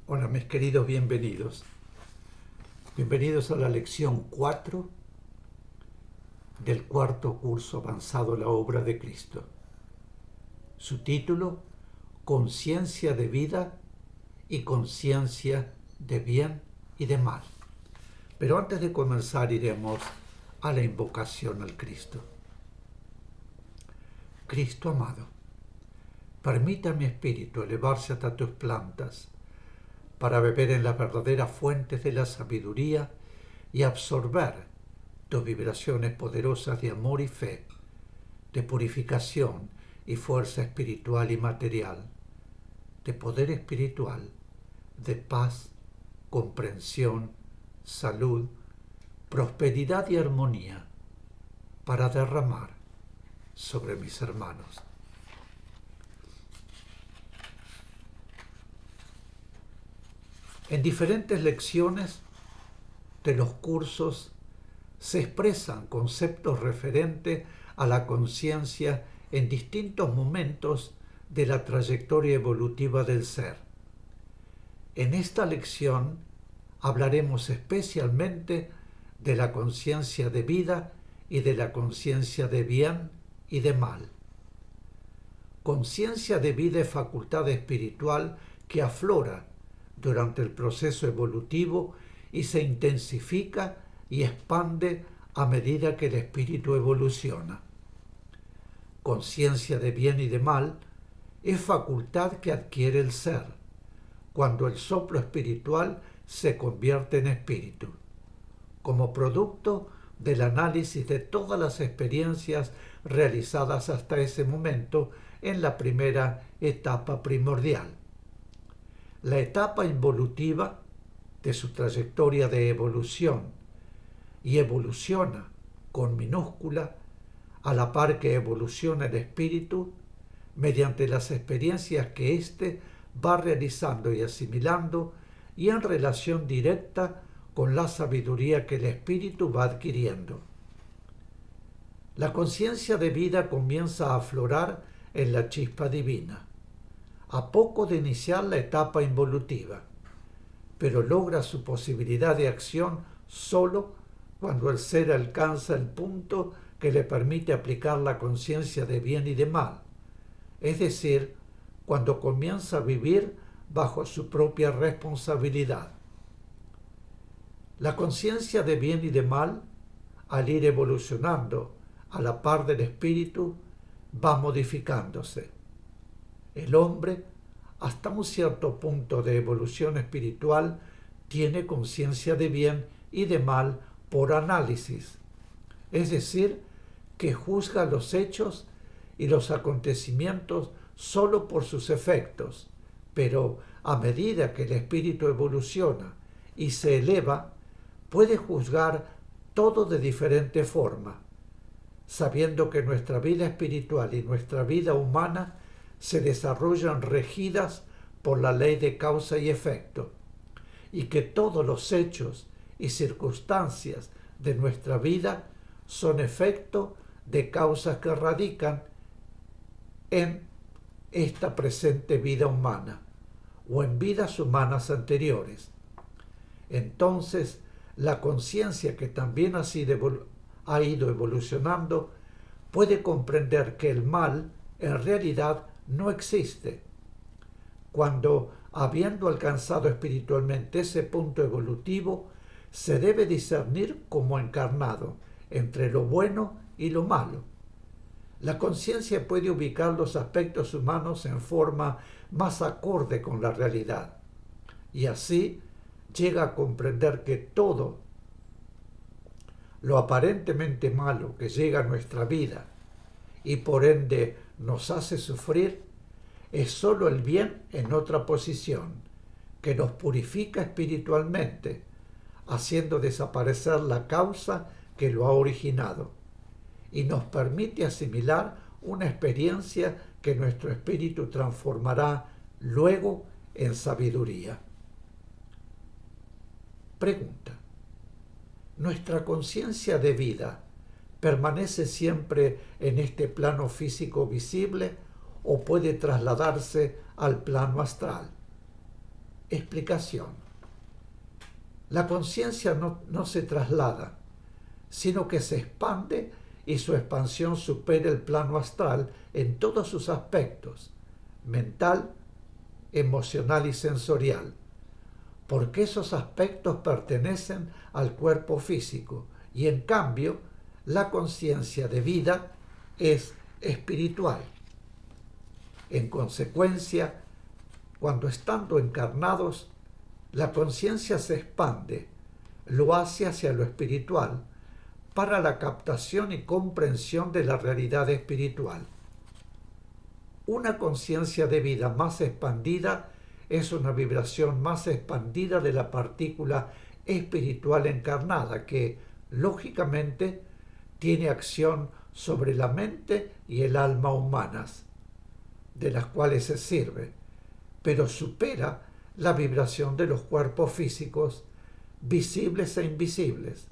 Hola mis queridos, bienvenidos. Bienvenidos a la lección 4 del cuarto curso avanzado La Obra de Cristo. Su título, Conciencia de vida y conciencia de bien y de mal. Pero antes de comenzar iremos a la invocación al Cristo. Cristo amado, permita a mi espíritu elevarse hasta tus plantas para beber en las verdaderas fuentes de la sabiduría y absorber tus vibraciones poderosas de amor y fe, de purificación y fuerza espiritual y material, de poder espiritual, de paz, comprensión, salud, prosperidad y armonía, para derramar sobre mis hermanos. En diferentes lecciones de los cursos se expresan conceptos referentes a la conciencia en distintos momentos de la trayectoria evolutiva del ser. En esta lección hablaremos especialmente de la conciencia de vida y de la conciencia de bien y de mal. Conciencia de vida es facultad espiritual que aflora durante el proceso evolutivo y se intensifica y expande a medida que el espíritu evoluciona. Conciencia de bien y de mal es facultad que adquiere el ser, cuando el soplo espiritual se convierte en espíritu, como producto del análisis de todas las experiencias realizadas hasta ese momento en la primera etapa primordial. La etapa involutiva de su trayectoria de evolución, y evoluciona con minúscula a la par que evoluciona el espíritu mediante las experiencias que éste va realizando y asimilando y en relación directa con la sabiduría que el espíritu va adquiriendo. La conciencia de vida comienza a aflorar en la chispa divina, a poco de iniciar la etapa involutiva, pero logra su posibilidad de acción solo cuando el ser alcanza el punto que le permite aplicar la conciencia de bien y de mal, es decir, cuando comienza a vivir bajo su propia responsabilidad. La conciencia de bien y de mal, al ir evolucionando a la par del espíritu, va modificándose. El hombre, hasta un cierto punto de evolución espiritual, tiene conciencia de bien y de mal por análisis, es decir, que juzga los hechos y los acontecimientos solo por sus efectos, pero a medida que el espíritu evoluciona y se eleva, puede juzgar todo de diferente forma, sabiendo que nuestra vida espiritual y nuestra vida humana se desarrollan regidas por la ley de causa y efecto, y que todos los hechos y circunstancias de nuestra vida son efecto de causas que radican en esta presente vida humana o en vidas humanas anteriores. Entonces, la conciencia, que también ha ido evolucionando, puede comprender que el mal en realidad no existe. Cuando, habiendo alcanzado espiritualmente ese punto evolutivo, se debe discernir como encarnado entre lo bueno y lo malo. La conciencia puede ubicar los aspectos humanos en forma más acorde con la realidad, y así llega a comprender que todo lo aparentemente malo que llega a nuestra vida y por ende nos hace sufrir es sólo el bien en otra posición, que nos purifica espiritualmente, haciendo desaparecer la causa que lo ha originado, y nos permite asimilar una experiencia que nuestro espíritu transformará luego en sabiduría. Pregunta: ¿nuestra conciencia de vida permanece siempre en este plano físico visible o puede trasladarse al plano astral? Explicación. La conciencia no se traslada, sino que se expande y su expansión supera el plano astral en todos sus aspectos, mental, emocional y sensorial, porque esos aspectos pertenecen al cuerpo físico y en cambio la conciencia de vida es espiritual. En consecuencia, cuando estando encarnados, la conciencia se expande, lo hace hacia lo espiritual, para la captación y comprensión de la realidad espiritual. Una conciencia de vida más expandida es una vibración más expandida de la partícula espiritual encarnada que, lógicamente, tiene acción sobre la mente y el alma humanas, de las cuales se sirve, pero supera la vibración de los cuerpos físicos, visibles e invisibles,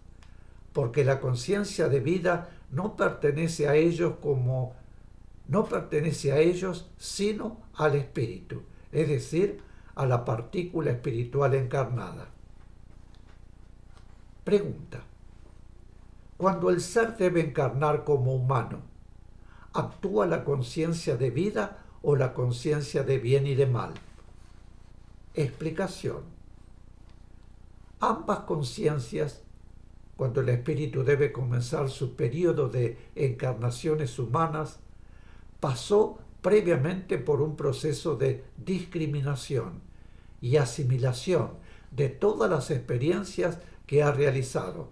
porque la conciencia de vida no pertenece a ellos sino al espíritu, es decir, a la partícula espiritual encarnada. Pregunta. Cuando el ser debe encarnar como humano, ¿actúa la conciencia de vida o la conciencia de bien y de mal? Explicación. Ambas conciencias, cuando el espíritu debe comenzar su periodo de encarnaciones humanas, pasó previamente por un proceso de discriminación y asimilación de todas las experiencias que ha realizado,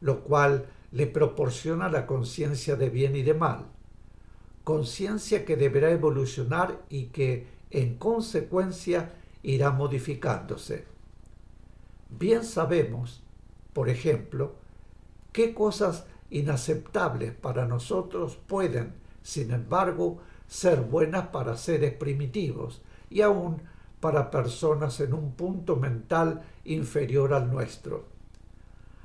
lo cual le proporciona la conciencia de bien y de mal, conciencia que deberá evolucionar y que, en consecuencia, irá modificándose. Bien sabemos, por ejemplo, qué cosas inaceptables para nosotros pueden, sin embargo, ser buenas para seres primitivos y aún para personas en un punto mental inferior al nuestro.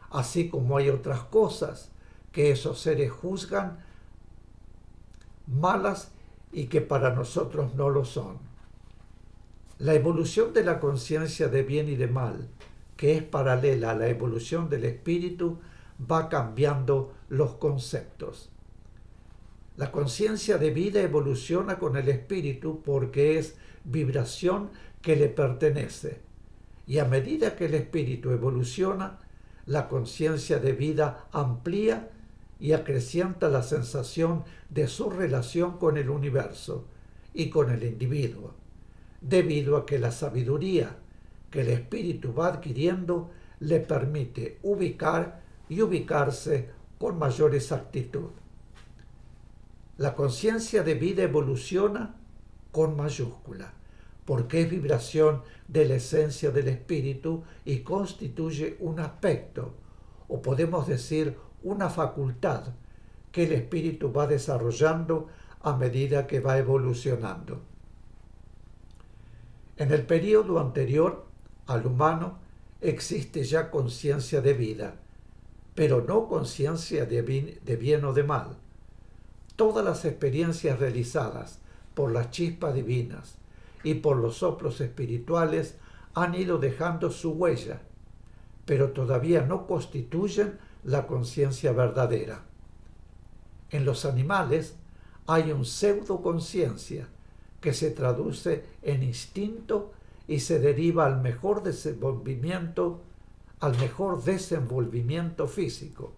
Así como hay otras cosas que esos seres juzgan malas y que para nosotros no lo son. La evolución de la conciencia de bien y de mal, que es paralela a la evolución del espíritu, va cambiando los conceptos. La conciencia de vida evoluciona con el espíritu porque es vibración que le pertenece. Y a medida que el espíritu evoluciona, la conciencia de vida amplía y acrecienta la sensación de su relación con el universo y con el individuo, debido a que la sabiduría que el espíritu va adquiriendo le permite ubicar y ubicarse con mayor exactitud. La conciencia de vida evoluciona con mayúscula, porque es vibración de la esencia del espíritu y constituye un aspecto, o podemos decir una facultad, que el espíritu va desarrollando a medida que va evolucionando. En el período anterior al humano existe ya conciencia de vida, pero no conciencia de bien o de mal. Todas las experiencias realizadas por las chispas divinas y por los soplos espirituales han ido dejando su huella, pero todavía no constituyen la conciencia verdadera. En los animales hay un pseudo-conciencia que se traduce en instinto y se deriva al mejor desenvolvimiento físico,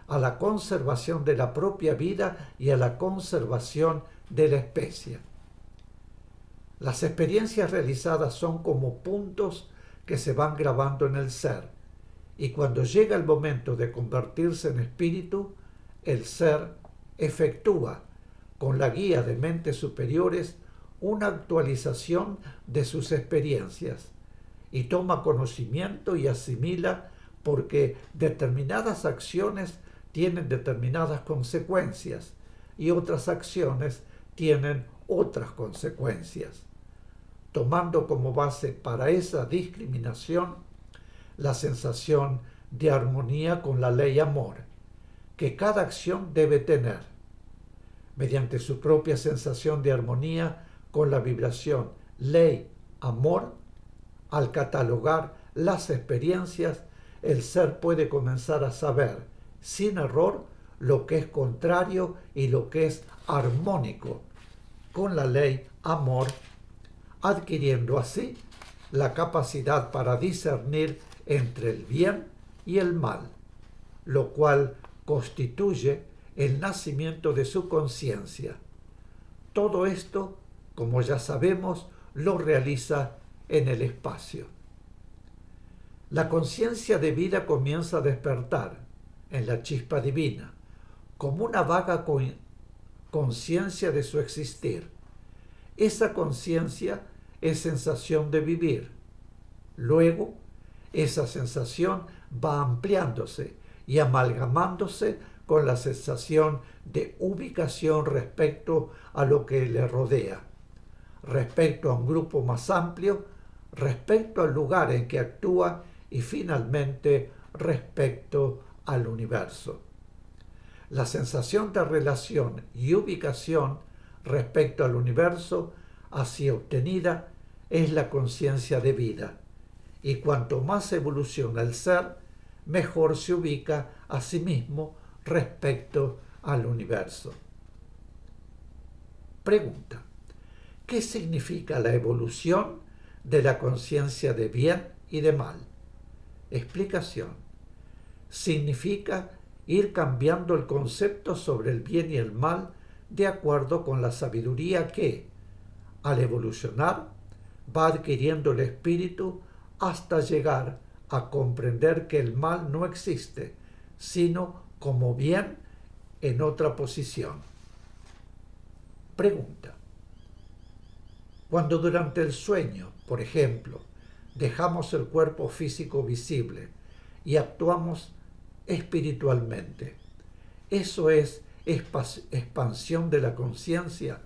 a la conservación de la propia vida y a la conservación de la especie. Las experiencias realizadas son como puntos que se van grabando en el ser, y cuando llega el momento de convertirse en espíritu, el ser efectúa, con la guía de mentes superiores, una actualización de sus experiencias, y toma conocimiento y asimila porque determinadas acciones tienen determinadas consecuencias y otras acciones tienen otras consecuencias, tomando como base para esa discriminación la sensación de armonía con la ley amor que cada acción debe tener, mediante su propia sensación de armonía con la vibración ley amor, al catalogar las experiencias, el ser puede comenzar a saber, sin error, lo que es contrario y lo que es armónico con la ley amor, adquiriendo así la capacidad para discernir entre el bien y el mal, lo cual constituye el nacimiento de su conciencia. Todo esto, como ya sabemos, lo realiza en el espacio. La conciencia de vida comienza a despertar en la chispa divina, como una vaga conciencia de su existir. Esa conciencia es sensación de vivir. Luego, esa sensación va ampliándose y amalgamándose con la sensación de ubicación respecto a lo que le rodea, respecto a un grupo más amplio, respecto al lugar en que actúa y finalmente respecto al universo. La sensación de relación y ubicación respecto al universo así obtenida es la conciencia de vida, y cuanto más evoluciona el ser, mejor se ubica a sí mismo respecto al universo. Pregunta: ¿qué significa la evolución de la conciencia de bien y de mal? Explicación: significa ir cambiando el concepto sobre el bien y el mal de acuerdo con la sabiduría que, al evolucionar, va adquiriendo el espíritu hasta llegar a comprender que el mal no existe, sino como bien en otra posición. Pregunta: cuando durante el sueño, por ejemplo, dejamos el cuerpo físico visible y actuamos espiritualmente, ¿eso es expansión de la conciencia?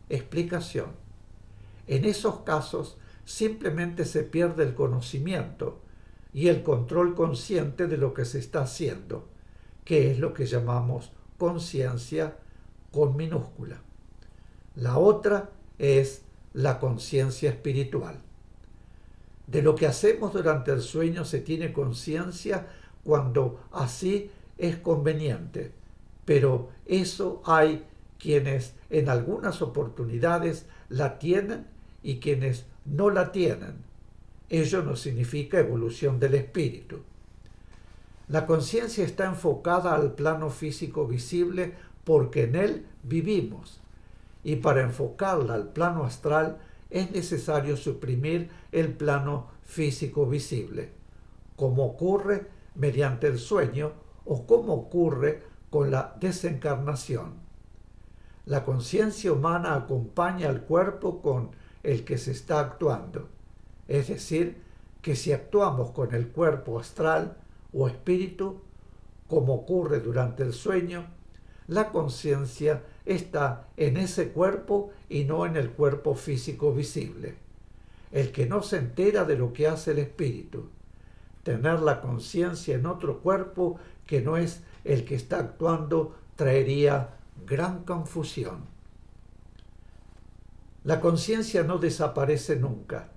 Explicación: en esos casos simplemente se pierde el conocimiento y el control consciente de lo que se está haciendo, que es lo que llamamos conciencia con minúscula. La otra es la conciencia espiritual. De lo que hacemos durante el sueño se tiene conciencia cuando así es conveniente, pero eso hay quienes en algunas oportunidades la tienen y quienes no la tienen. Ello no significa evolución del espíritu. La conciencia está enfocada al plano físico visible porque en él vivimos, y para enfocarla al plano astral es necesario suprimir el plano físico visible, como ocurre mediante el sueño o como ocurre con la desencarnación. La conciencia humana acompaña al cuerpo con el que se está actuando, es decir, que si actuamos con el cuerpo astral o espíritu, como ocurre durante el sueño, la conciencia está en ese cuerpo y no en el cuerpo físico visible. El que no se entera de lo que hace el espíritu, tener la conciencia en otro cuerpo que no es el que está actuando, traería gran confusión. La conciencia no desaparece nunca.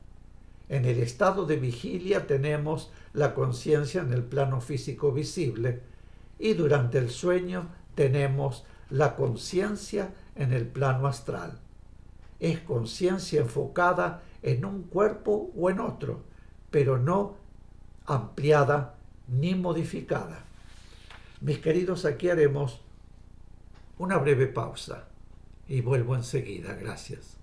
En el estado de vigilia tenemos la conciencia en el plano físico visible y durante el sueño tenemos la conciencia en el plano astral. Es conciencia enfocada en un cuerpo o en otro, pero no ampliada ni modificada. Mis queridos, aquí haremos una breve pausa y vuelvo enseguida. Gracias.